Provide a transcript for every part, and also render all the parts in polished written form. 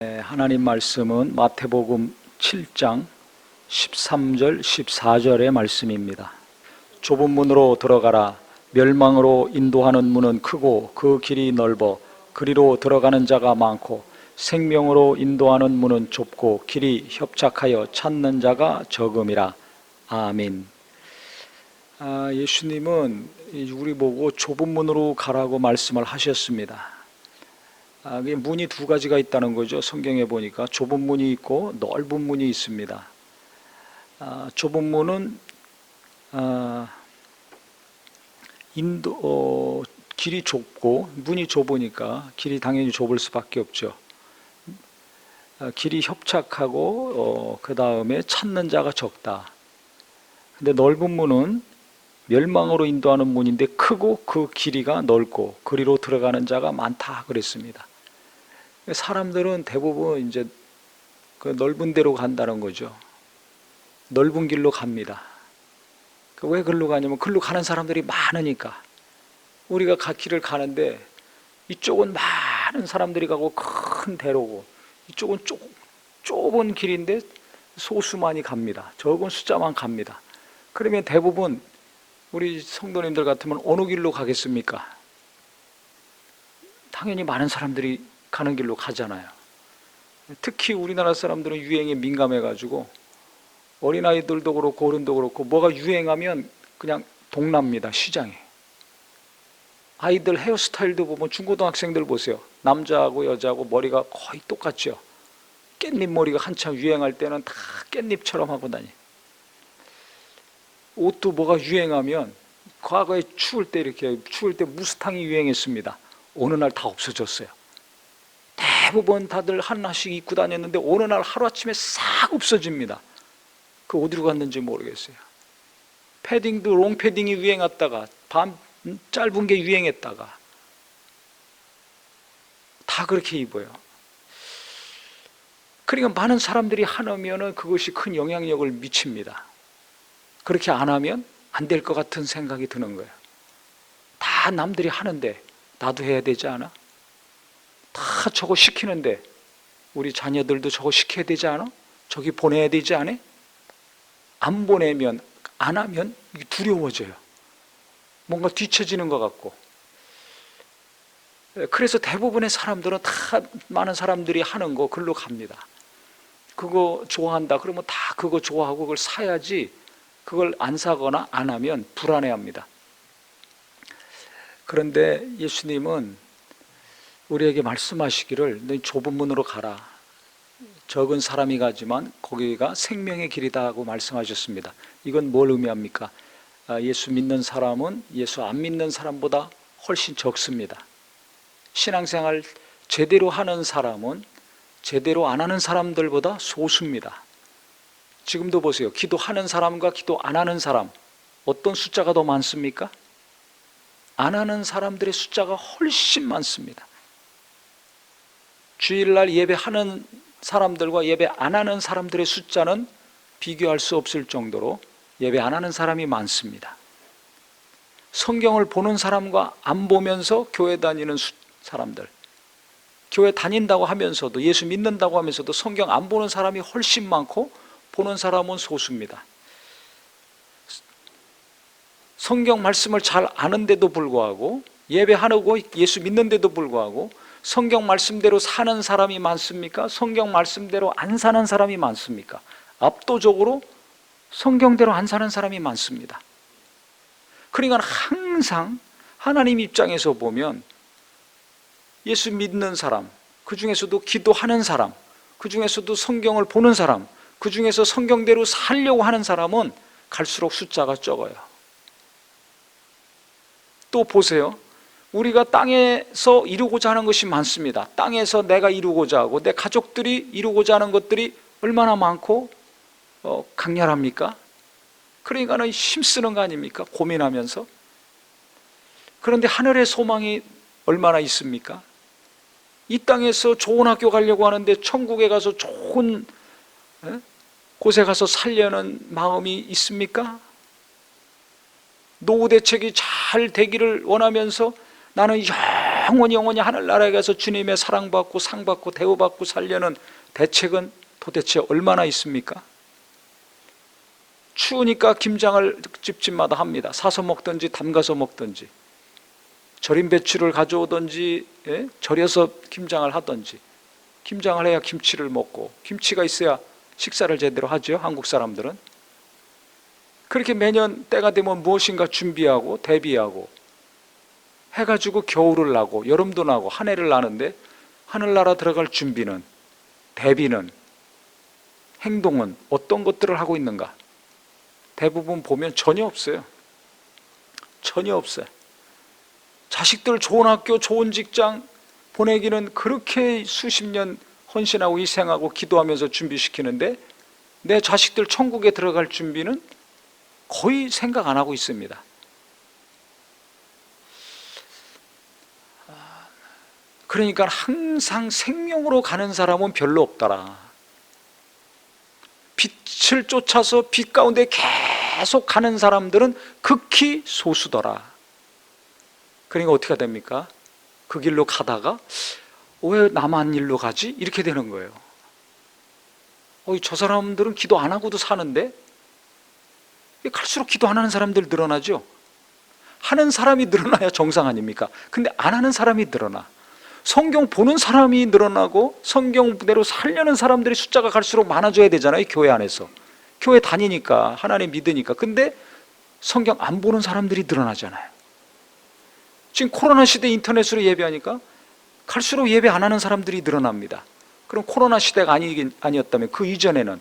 하나님 말씀은 마태복음 7장 13절 14절의 말씀입니다. 좁은 문으로 들어가라. 멸망으로 인도하는 문은 크고 그 길이 넓어 그리로 들어가는 자가 많고 생명으로 인도하는 문은 좁고 길이 협착하여 찾는 자가 적음이라. 아멘. 예수님은 우리 보고 좁은 문으로 가라고 말씀을 하셨습니다. 문이 두 가지가 있다는 거죠. 성경에 보니까 좁은 문이 있고 넓은 문이 있습니다. 좁은 문은 길이 좁고 문이 좁으니까 길이 당연히 좁을 수밖에 없죠. 길이 협착하고 그 다음에 찾는 자가 적다. 근데 넓은 문은 멸망으로 인도하는 문인데 크고 그 길이가 넓고 그리로 들어가는 자가 많다 그랬습니다. 사람들은 대부분 이제 그 넓은 데로 간다는 거죠. 넓은 길로 갑니다. 왜 글로 가냐면 글로 가는 사람들이 많으니까. 우리가 길을 가는데 이쪽은 많은 사람들이 가고 큰 대로고 이쪽은 좁은 길인데 소수만이 갑니다. 적은 숫자만 갑니다. 그러면 대부분 우리 성도님들 같으면 어느 길로 가겠습니까? 당연히 많은 사람들이 가는 길로 가잖아요. 특히 우리나라 사람들은 유행에 민감해가지고 어린아이들도 그렇고 어른도 그렇고 뭐가 유행하면 그냥 동납니다. 시장에. 아이들 헤어스타일도 보면 중고등학생들 보세요. 남자하고 여자하고 머리가 거의 똑같죠. 깻잎 머리가 한참 유행할 때는 다 깻잎처럼 하고 다니. 옷도 뭐가 유행하면 과거에 추울 때 무스탕이 유행했습니다. 어느 날 다 없어졌어요. 대부분 다들 하나씩 입고 다녔는데 어느 날 하루아침에 싹 없어집니다. 그 어디로 갔는지 모르겠어요. 패딩도 롱패딩이 유행했다가 짧은 게 유행했다가 다 그렇게 입어요. 그러니까 많은 사람들이 하면 그것이 큰 영향력을 미칩니다. 그렇게 안 하면 안 될 것 같은 생각이 드는 거예요. 다 남들이 하는데 나도 해야 되지 않아? 다 저거 시키는데 우리 자녀들도 저거 시켜야 되지 않아? 저기 보내야 되지 않아? 안 보내면 안 하면 두려워져요. 뭔가 뒤처지는 것 같고. 그래서 대부분의 사람들은 다 많은 사람들이 하는 거 글로 갑니다. 그거 좋아한다 그러면 다 그거 좋아하고 그걸 사야지, 그걸 안 사거나 안 하면 불안해합니다. 그런데 예수님은 우리에게 말씀하시기를 너희 좁은 문으로 가라. 적은 사람이 가지만 거기가 생명의 길이다 하고 말씀하셨습니다. 이건 뭘 의미합니까? 예수 믿는 사람은 예수 안 믿는 사람보다 훨씬 적습니다. 신앙생활 제대로 하는 사람은 제대로 안 하는 사람들보다 소수입니다. 지금도 보세요. 기도하는 사람과 기도 안 하는 사람, 어떤 숫자가 더 많습니까? 안 하는 사람들의 숫자가 훨씬 많습니다. 주일날 예배하는 사람들과 예배 안 하는 사람들의 숫자는 비교할 수 없을 정도로 예배 안 하는 사람이 많습니다. 성경을 보는 사람과 안 보면서 교회 다니는 사람들, 교회 다닌다고 하면서도 예수 믿는다고 하면서도 성경 안 보는 사람이 훨씬 많고 보는 사람은 소수입니다. 성경 말씀을 잘 아는데도 불구하고 예배하고 예수 믿는데도 불구하고 성경 말씀대로 사는 사람이 많습니까? 성경 말씀대로 안 사는 사람이 많습니까? 압도적으로 성경대로 안 사는 사람이 많습니다. 그러니까 항상 하나님 입장에서 보면 예수 믿는 사람, 그 중에서도 기도하는 사람, 그 중에서도 성경을 보는 사람, 그 중에서 성경대로 살려고 하는 사람은 갈수록 숫자가 적어요. 또 보세요. 우리가 땅에서 이루고자 하는 것이 많습니다. 땅에서 내가 이루고자 하고 내 가족들이 이루고자 하는 것들이 얼마나 많고 강렬합니까? 그러니까는 힘쓰는 거 아닙니까? 고민하면서. 그런데 하늘의 소망이 얼마나 있습니까? 이 땅에서 좋은 학교 가려고 하는데 천국에 가서 좋은 곳에 가서 살려는 마음이 있습니까? 노후 대책이 잘 되기를 원하면서 나는 영원히 하늘나라에 가서 주님의 사랑받고 상받고 대우받고 살려는 대책은 도대체 얼마나 있습니까? 추우니까 김장을 집집마다 합니다. 사서 먹든지 담가서 먹든지, 절인 배추를 가져오든지, 절여서 김장을 하든지. 김장을 해야 김치를 먹고, 김치가 있어야 식사를 제대로 하죠, 한국 사람들은. 그렇게 매년 때가 되면 무엇인가 준비하고 대비하고 해가지고 겨울을 나고 여름도 나고 한 해를 나는데, 하늘나라 들어갈 준비는, 대비는, 행동은 어떤 것들을 하고 있는가? 대부분 보면 전혀 없어요. 전혀 없어요. 자식들 좋은 학교, 좋은 직장 보내기는 그렇게 수십 년 헌신하고 희생하고 기도하면서 준비시키는데, 내 자식들 천국에 들어갈 준비는 거의 생각 안 하고 있습니다. 그러니까 항상 생명으로 가는 사람은 별로 없더라. 빛을 쫓아서 빛 가운데 계속 가는 사람들은 극히 소수더라. 그러니까 어떻게 됩니까? 그 길로 가다가 왜 나만 일로 가지? 이렇게 되는 거예요. 저 사람들은 기도 안 하고도 사는데, 갈수록 기도 안 하는 사람들 늘어나죠. 하는 사람이 늘어나야 정상 아닙니까? 근데 안 하는 사람이 늘어나. 성경 보는 사람이 늘어나고 성경대로 살려는 사람들의 숫자가 갈수록 많아져야 되잖아요, 교회 안에서. 교회 다니니까, 하나님 믿으니까. 근데 성경 안 보는 사람들이 늘어나잖아요. 지금 코로나 시대 인터넷으로 예배하니까 갈수록 예배 안 하는 사람들이 늘어납니다. 그럼 코로나 시대가 아니었다면 그 이전에는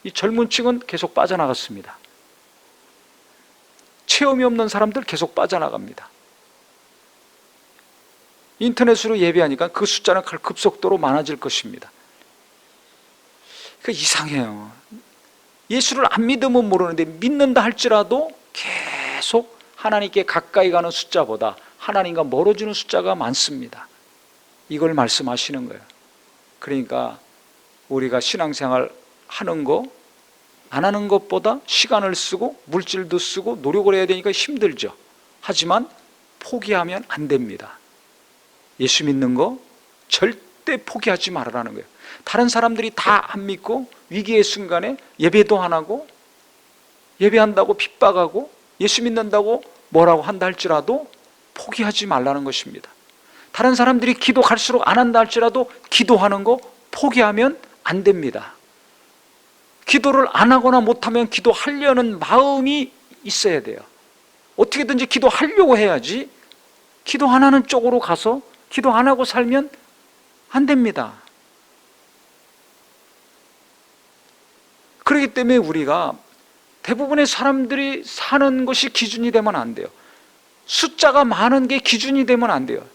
이 젊은 층은 계속 빠져나갔습니다. 체험이 없는 사람들 계속 빠져나갑니다. 인터넷으로 예배하니까 그 숫자는 급속도로 많아질 것입니다. 그러니까 이상해요. 예수를 안 믿으면 모르는데 믿는다 할지라도 계속 하나님께 가까이 가는 숫자보다 하나님과 멀어지는 숫자가 많습니다. 이걸 말씀하시는 거예요. 그러니까 우리가 신앙생활 하는 거 안 하는 것보다 시간을 쓰고 물질도 쓰고 노력을 해야 되니까 힘들죠. 하지만 포기하면 안 됩니다. 예수 믿는 거 절대 포기하지 말으라는 거예요. 다른 사람들이 다 안 믿고 위기의 순간에 예배도 안 하고, 예배한다고 핍박하고 예수 믿는다고 뭐라고 한다 할지라도 포기하지 말라는 것입니다. 다른 사람들이 기도 갈수록 안 한다 할지라도 기도하는 거 포기하면 안 됩니다. 기도를 안 하거나 못하면 기도하려는 마음이 있어야 돼요. 어떻게든지 기도하려고 해야지, 기도 안 하는 쪽으로 가서 기도 안 하고 살면 안 됩니다. 그렇기 때문에 우리가 대부분의 사람들이 사는 것이 기준이 되면 안 돼요. 숫자가 많은 게 기준이 되면 안 돼요.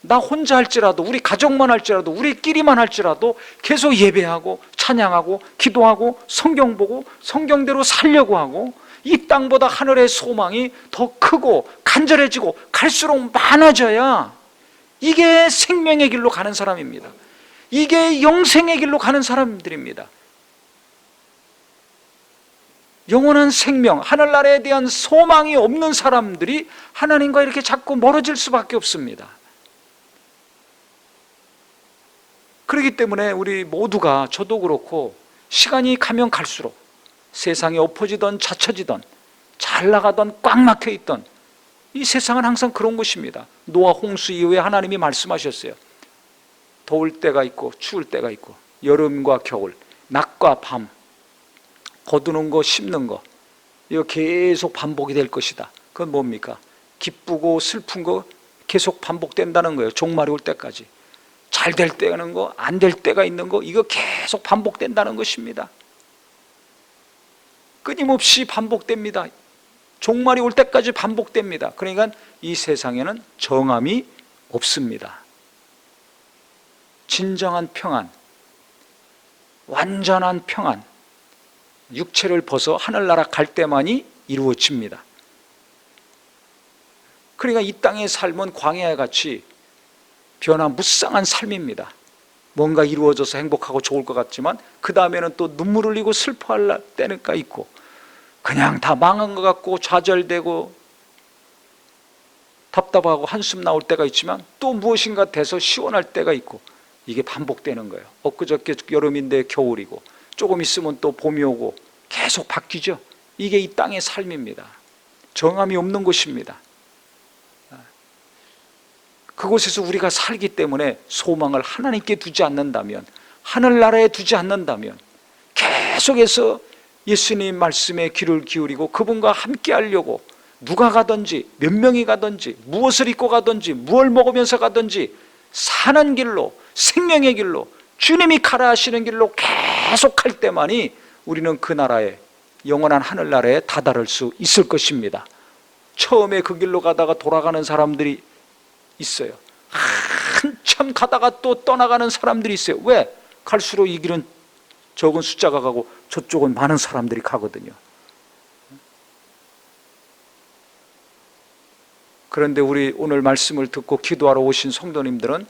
나 혼자 할지라도, 우리 가족만 할지라도, 우리끼리만 할지라도 계속 예배하고 찬양하고 기도하고 성경 보고 성경대로 살려고 하고, 이 땅보다 하늘의 소망이 더 크고 간절해지고 갈수록 많아져야 이게 생명의 길로 가는 사람입니다. 이게 영생의 길로 가는 사람들입니다. 영원한 생명, 하늘나라에 대한 소망이 없는 사람들이 하나님과 이렇게 자꾸 멀어질 수밖에 없습니다. 그렇기 때문에 우리 모두가, 저도 그렇고, 시간이 가면 갈수록 세상에 엎어지던 자처지던 잘 나가던 꽉 막혀있던 이 세상은 항상 그런 것입니다. 노아 홍수 이후에 하나님이 말씀하셨어요. 더울 때가 있고 추울 때가 있고, 여름과 겨울, 낮과 밤, 거두는 거 심는 거, 이거 계속 반복이 될 것이다. 그건 뭡니까? 기쁘고 슬픈 거 계속 반복된다는 거예요. 종말이 올 때까지. 잘 될 때는 거, 안 될 때가 있는 거, 이거 계속 반복된다는 것입니다. 끊임없이 반복됩니다. 종말이 올 때까지 반복됩니다. 그러니까 이 세상에는 정함이 없습니다. 진정한 평안, 완전한 평안, 육체를 벗어 하늘나라 갈 때만이 이루어집니다. 그러니까 이 땅의 삶은 광야와 같이 변화무쌍한 삶입니다. 뭔가 이루어져서 행복하고 좋을 것 같지만 그 다음에는 또 눈물 흘리고 슬퍼할 때가 있고, 그냥 다 망한 것 같고 좌절되고 답답하고 한숨 나올 때가 있지만 또 무엇인가 돼서 시원할 때가 있고, 이게 반복되는 거예요. 엊그저께 여름인데 겨울이고, 조금 있으면 또 봄이 오고, 계속 바뀌죠. 이게 이 땅의 삶입니다. 정함이 없는 곳입니다. 그곳에서 우리가 살기 때문에 소망을 하나님께 두지 않는다면, 하늘나라에 두지 않는다면, 계속해서 예수님 말씀에 귀를 기울이고 그분과 함께 하려고 누가 가든지 몇 명이 가든지 무엇을 입고 가든지 무엇을 먹으면서 가든지 사는 길로, 생명의 길로, 주님이 가라 하시는 길로 계속 갈 때만이 우리는 그 나라에, 영원한 하늘나라에 다다를 수 있을 것입니다. 처음에 그 길로 가다가 돌아가는 사람들이 있어요. 한참 가다가 또 떠나가는 사람들이 있어요. 왜? 갈수록 이 길은 적은 숫자가 가고 저쪽은 많은 사람들이 가거든요. 그런데 우리 오늘 말씀을 듣고 기도하러 오신 성도님들은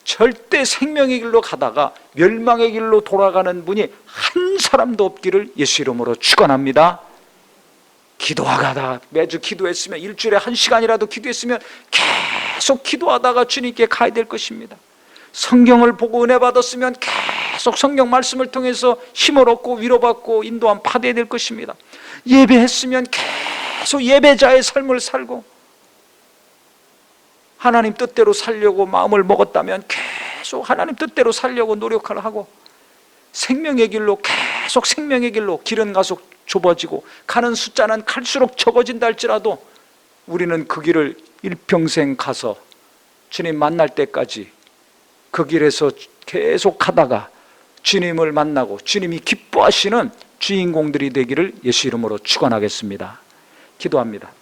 절대 생명의 길로 가다가 멸망의 길로 돌아가는 분이 한 사람도 없기를 예수 이름으로 축원합니다. 기도하다가 매주 기도했으면, 일주일에 1시간이라도 기도했으면 계속 기도하다가 주님께 가야 될 것입니다. 성경을 보고 은혜 받았으면 계속 성경 말씀을 통해서 힘을 얻고 위로받고 인도함 받아야 될 것입니다. 예배했으면 계속 예배자의 삶을 살고, 하나님 뜻대로 살려고 마음을 먹었다면 계속 하나님 뜻대로 살려고 노력을 하고, 생명의 길로, 계속 생명의 길로, 길은 가속 좁아지고 가는 숫자는 갈수록 적어진다 할지라도 우리는 그 길을 일평생 가서 주님 만날 때까지 그 길에서 계속 가다가 주님을 만나고 주님이 기뻐하시는 주인공들이 되기를 예수 이름으로 축원하겠습니다. 기도합니다.